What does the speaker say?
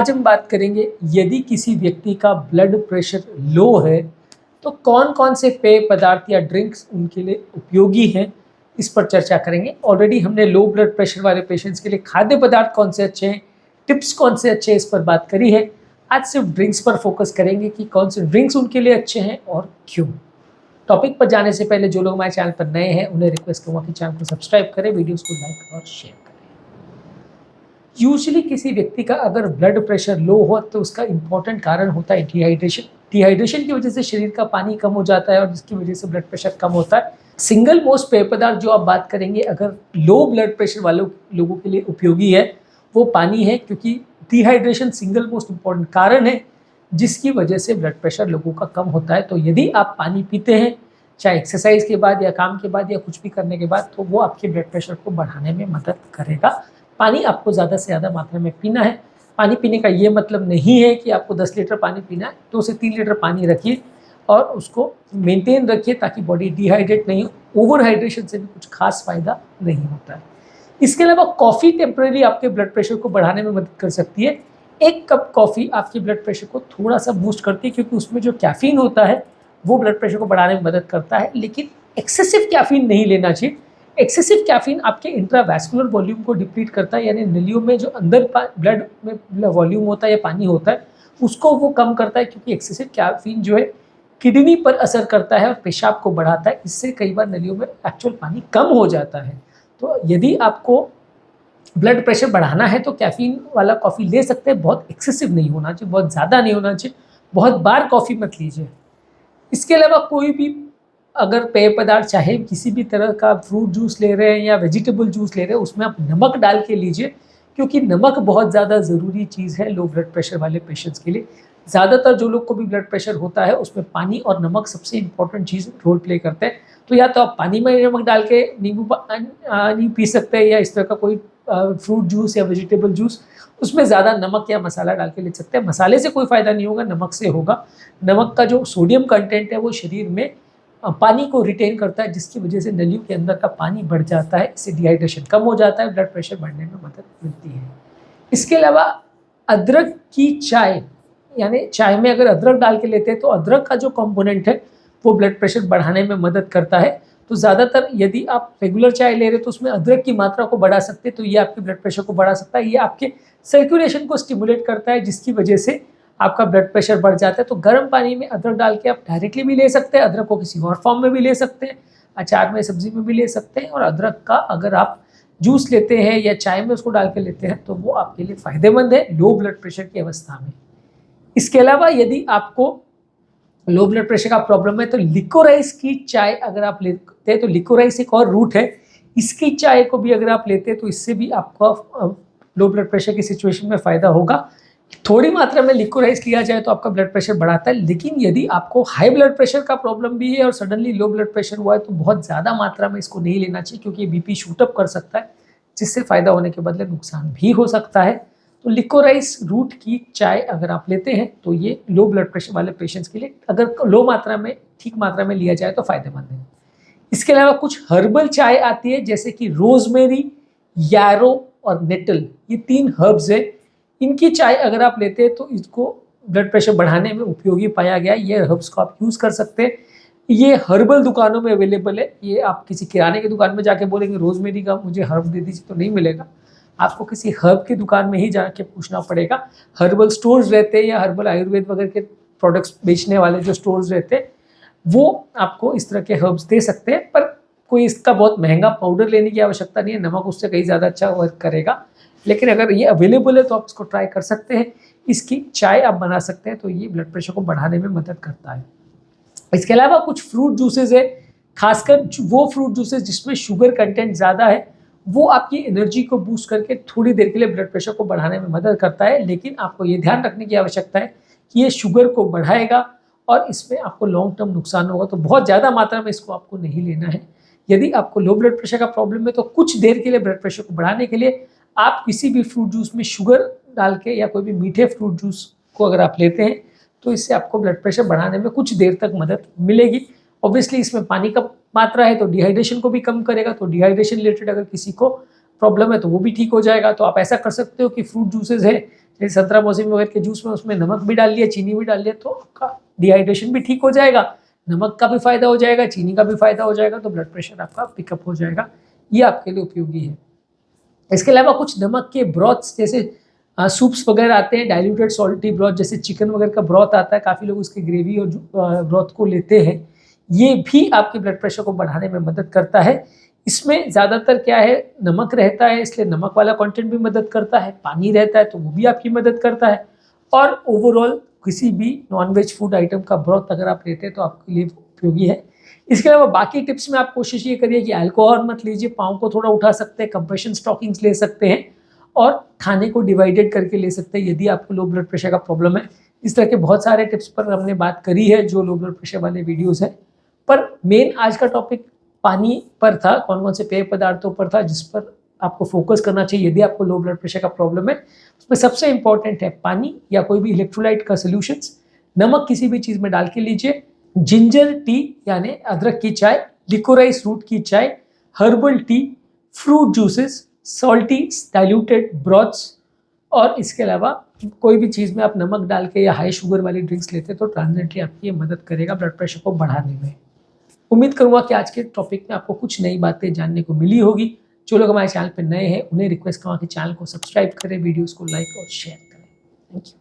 आज हम बात करेंगे यदि किसी व्यक्ति का ब्लड प्रेशर लो है तो कौन कौन से पेय पदार्थ या ड्रिंक्स उनके लिए उपयोगी हैं, इस पर चर्चा करेंगे। ऑलरेडी हमने लो ब्लड प्रेशर वाले पेशेंट्स के लिए खाद्य पदार्थ कौन से अच्छे हैं, टिप्स कौन से अच्छे हैं, इस पर बात करी है। आज सिर्फ ड्रिंक्स पर फोकस करेंगे कि कौन से ड्रिंक्स उनके लिए अच्छे हैं और क्यों। टॉपिक पर जाने से पहले जो लोग हमारे चैनल पर नए हैं उन्हें रिक्वेस्ट करूँगा कि चैनल को सब्सक्राइब करें, वीडियोज़ को लाइक और शेयर करें। यूजुअली किसी व्यक्ति का अगर ब्लड प्रेशर लो हो तो उसका इम्पॉर्टेंट कारण होता है डिहाइड्रेशन। डिहाइड्रेशन की वजह से शरीर का पानी कम हो जाता है और जिसकी वजह से ब्लड प्रेशर कम होता है। सिंगल मोस्ट पेय पदार्थ जो आप बात करेंगे अगर लो ब्लड प्रेशर वालों लोगों के लिए उपयोगी है वो पानी है, क्योंकि डिहाइड्रेशन सिंगल मोस्ट इम्पॉर्टेंट कारण है जिसकी वजह से ब्लड प्रेशर लोगों का कम होता है। तो यदि आप पानी पीते हैं चाहे एक्सरसाइज के बाद या काम के बाद या कुछ भी करने के बाद, तो वो आपके ब्लड प्रेशर को बढ़ाने में मदद करेगा। पानी आपको ज़्यादा से ज़्यादा मात्रा में पीना है। पानी पीने का ये मतलब नहीं है कि आपको 10 लीटर पानी पीना है, 2 से 3 लीटर पानी रखिए और उसको मेंटेन रखिए ताकि बॉडी डिहाइड्रेट नहीं हो। ओवर हाइड्रेशन से भी कुछ खास फायदा नहीं होता है। इसके अलावा कॉफ़ी टेम्परेरी आपके ब्लड प्रेशर को बढ़ाने में मदद कर सकती है। 1 कप कॉफ़ी आपके ब्लड प्रेशर को थोड़ा सा बूस्ट करती है, क्योंकि उसमें जो कैफ़ीन होता है वो ब्लड प्रेशर को बढ़ाने में मदद करता है, लेकिन एक्सेसिव कैफ़ीन नहीं लेना चाहिए। एक्सेसिव कैफीन आपके इंट्रावैस्कुलर वॉल्यूम को डिप्लीट करता है, यानी नलियों में जो अंदर ब्लड में वॉल्यूम होता है या पानी होता है उसको वो कम करता है, क्योंकि एक्सेसिव कैफीन जो है किडनी पर असर करता है और पेशाब को बढ़ाता है। इससे कई बार नलियों में एक्चुअल पानी कम हो जाता है। तो यदि आपको ब्लड प्रेशर बढ़ाना है तो कैफीन वाला कॉफ़ी ले सकते हैं, बहुत एक्सेसिव नहीं होना चाहिए, बहुत ज़्यादा नहीं होना चाहिए, बहुत बार कॉफ़ी मत लीजिए। इसके अलावा कोई भी अगर पेय पदार्थ चाहे किसी भी तरह का फ्रूट जूस ले रहे हैं या वेजिटेबल जूस ले रहे हैं, उसमें आप नमक डाल के लीजिए, क्योंकि नमक बहुत ज़्यादा ज़रूरी चीज़ है लो ब्लड प्रेशर वाले पेशेंट्स के लिए। ज़्यादातर जो लोग को भी ब्लड प्रेशर होता है उसमें पानी और नमक सबसे इम्पॉर्टेंट चीज़ रोल प्ले करते हैं। तो या तो आप पानी में नमक डाल के नींबू पानी पी सकते हैं, या इस तरह का कोई फ्रूट जूस या वेजिटेबल जूस, उसमें ज़्यादा नमक या मसाला डाल के ले सकते हैं। मसाले से कोई फ़ायदा नहीं होगा, नमक से होगा। नमक का जो सोडियम कंटेंट है वो शरीर में पानी को रिटेन करता है, जिसकी वजह से नलियों के अंदर का पानी बढ़ जाता है, इससे डिहाइड्रेशन कम हो जाता है, ब्लड प्रेशर बढ़ने में मदद मिलती है। इसके अलावा अदरक की चाय, यानी चाय में अगर अदरक डाल के लेते हैं तो अदरक का जो कंपोनेंट है वो ब्लड प्रेशर बढ़ाने में मदद करता है। तो ज़्यादातर यदि आप रेगुलर चाय ले रहे हैं तो उसमें अदरक की मात्रा को बढ़ा सकते हैं, तो ये आपके ब्लड प्रेशर को बढ़ा सकता है। ये आपके सर्कुलेशन को स्टिमुलेट करता है, जिसकी वजह से आपका ब्लड प्रेशर बढ़ जाता है। तो गर्म पानी में अदरक डाल के आप डायरेक्टली भी ले सकते हैं, अदरक को किसी और फॉर्म में भी ले सकते हैं, अचार में, सब्जी में भी ले सकते हैं। और अदरक का अगर आप जूस लेते हैं या चाय में उसको डाल के लेते हैं तो वो आपके लिए फ़ायदेमंद है लो ब्लड प्रेशर की अवस्था में। इसके अलावा यदि आपको लो ब्लड प्रेशर का प्रॉब्लम है तो लिकोराइस की चाय अगर आप लेते हैं, तो लिकोराइस एक और रूट है, इसकी चाय को भी अगर आप लेते हैं तो इससे भी आपका लो ब्लड प्रेशर की सिचुएशन में फ़ायदा होगा। थोड़ी मात्रा में लिकोराइज किया जाए तो आपका ब्लड प्रेशर बढ़ाता है, लेकिन यदि आपको हाई ब्लड प्रेशर का प्रॉब्लम भी है और सडनली लो ब्लड प्रेशर हुआ है तो बहुत ज़्यादा मात्रा में इसको नहीं लेना चाहिए, क्योंकि बीपी शूटअप कर सकता है, जिससे फ़ायदा होने के बदले नुकसान भी हो सकता है। तो लिकोराइज रूट की चाय अगर आप लेते हैं तो ये लो ब्लड प्रेशर वाले पेशेंट्स के लिए अगर लो मात्रा में, ठीक मात्रा में लिया जाए तो फ़ायदेमंद है। इसके अलावा कुछ हर्बल चाय आती है, जैसे कि रोजमेरी, यारो और नेटल, ये 3 हर्ब्स है। इनकी चाय अगर आप लेते हैं तो इसको ब्लड प्रेशर बढ़ाने में उपयोगी पाया गया है। ये हर्ब्स को आप यूज़ कर सकते हैं। ये हर्बल दुकानों में अवेलेबल है। ये आप किसी किराने की दुकान में जाके बोलेंगे रोजमेरी का मुझे हर्ब दे दीजिए तो नहीं मिलेगा, आपको किसी हर्ब की दुकान में ही जाके पूछना पड़ेगा। हर्बल स्टोर्स रहते हैं या हर्बल आयुर्वेद वगैरह के प्रोडक्ट्स बेचने वाले जो स्टोर्स रहते हैं वो आपको इस तरह के हर्ब्स दे सकते हैं, पर कोई इसका बहुत महंगा पाउडर लेने की आवश्यकता नहीं है, नमक उससे कहीं ज़्यादा अच्छा वर्क करेगा। लेकिन अगर ये अवेलेबल है तो आप इसको ट्राई कर सकते हैं। इसकी चाय आप बना सकते हैं, तो ये ब्लड प्रेशर को बढ़ाने में मदद करता है। इसके अलावा कुछ फ्रूट जूसेस है, खासकर वो फ्रूट जूसेस जिसमें शुगर कंटेंट ज़्यादा है, वो आपकी एनर्जी को बूस्ट करके थोड़ी देर के लिए ब्लड प्रेशर को बढ़ाने में मदद करता है। लेकिन आपको ये ध्यान रखने की आवश्यकता है कि ये शुगर को बढ़ाएगा और इसमें आपको लॉन्ग टर्म नुकसान होगा, तो बहुत ज़्यादा मात्रा में इसको आपको नहीं लेना है। यदि आपको लो ब्लड प्रेशर का प्रॉब्लम है तो कुछ देर के लिए ब्लड प्रेशर को बढ़ाने के लिए आप किसी भी फ्रूट जूस में शुगर डाल के या कोई भी मीठे फ्रूट जूस को अगर आप लेते हैं तो इससे आपको ब्लड प्रेशर बढ़ाने में कुछ देर तक मदद मिलेगी। ऑब्वियसली इसमें पानी का मात्रा है तो डिहाइड्रेशन को भी कम करेगा, तो डिहाइड्रेशन रिलेटेड अगर किसी को प्रॉब्लम है तो वो भी ठीक हो जाएगा। तो आप ऐसा कर सकते हो कि फ्रूट जूसेस है जैसे संतरा मौसमी वगैरह के जूस में उसमें नमक भी डाल लिया, चीनी भी डाल लिया, तो आपका डिहाइड्रेशन भी ठीक हो जाएगा, नमक का भी फायदा हो जाएगा, चीनी का भी फायदा हो जाएगा, तो ब्लड प्रेशर आपका पिकअप हो जाएगा। ये आपके लिए उपयोगी है। इसके अलावा कुछ नमक के ब्रॉथ्स जैसे सूप्स वगैरह आते हैं, डाइल्यूटेड सॉल्टी ब्रॉथ, जैसे चिकन वगैरह का ब्रॉथ आता है, काफ़ी लोग उसके ग्रेवी और ब्रॉथ को लेते हैं, ये भी आपके ब्लड प्रेशर को बढ़ाने में मदद करता है। इसमें ज़्यादातर क्या है, नमक रहता है, इसलिए नमक वाला कंटेंट भी मदद करता है, पानी रहता है तो वो भी आपकी मदद करता है, और ओवरऑल किसी भी नॉनवेज फूड आइटम का ब्रॉथ अगर आप लेते हैं तो आपके लिए उपयोगी है। इसके अलावा बाकी टिप्स में आप कोशिश ये करिए कि अल्कोहल मत लीजिए, पाँव को थोड़ा उठा सकते हैं, कंप्रेशन स्टॉकिंग्स ले सकते हैं, और खाने को डिवाइडेड करके ले सकते हैं यदि आपको लो ब्लड प्रेशर का प्रॉब्लम है। इस तरह के बहुत सारे टिप्स पर हमने बात करी है जो लो ब्लड प्रेशर वाले वीडियोज़ हैं, पर मेन आज का टॉपिक पानी पर था, कौन कौन से पेय पदार्थों पर था जिस पर आपको फोकस करना चाहिए यदि आपको लो ब्लड प्रेशर का प्रॉब्लम है। उसमें सबसे इंपॉर्टेंट है पानी या कोई भी इलेक्ट्रोलाइट का सोल्यूशंस, नमक किसी भी चीज़ में डाल के लीजिए, जिंजर टी यानी अदरक की चाय, लिकोराइस रूट की चाय, herbal tea, fruit juices, salty diluted broths, और इसके अलावा कोई भी चीज़ में आप नमक डाल के या हाई शुगर वाली ड्रिंक्स लेते हैं तो ट्रांजिएंटली आपकी ये मदद करेगा ब्लड प्रेशर को बढ़ाने में। उम्मीद करूंगा कि आज के टॉपिक में आपको कुछ नई बातें जानने को मिली होगी। जो लोग हमारे चैनल पर नए हैं उन्हें रिक्वेस्ट करूँगा कि चैनल को सब्सक्राइब करें, वीडियोस को लाइक और शेयर करें। Thank you.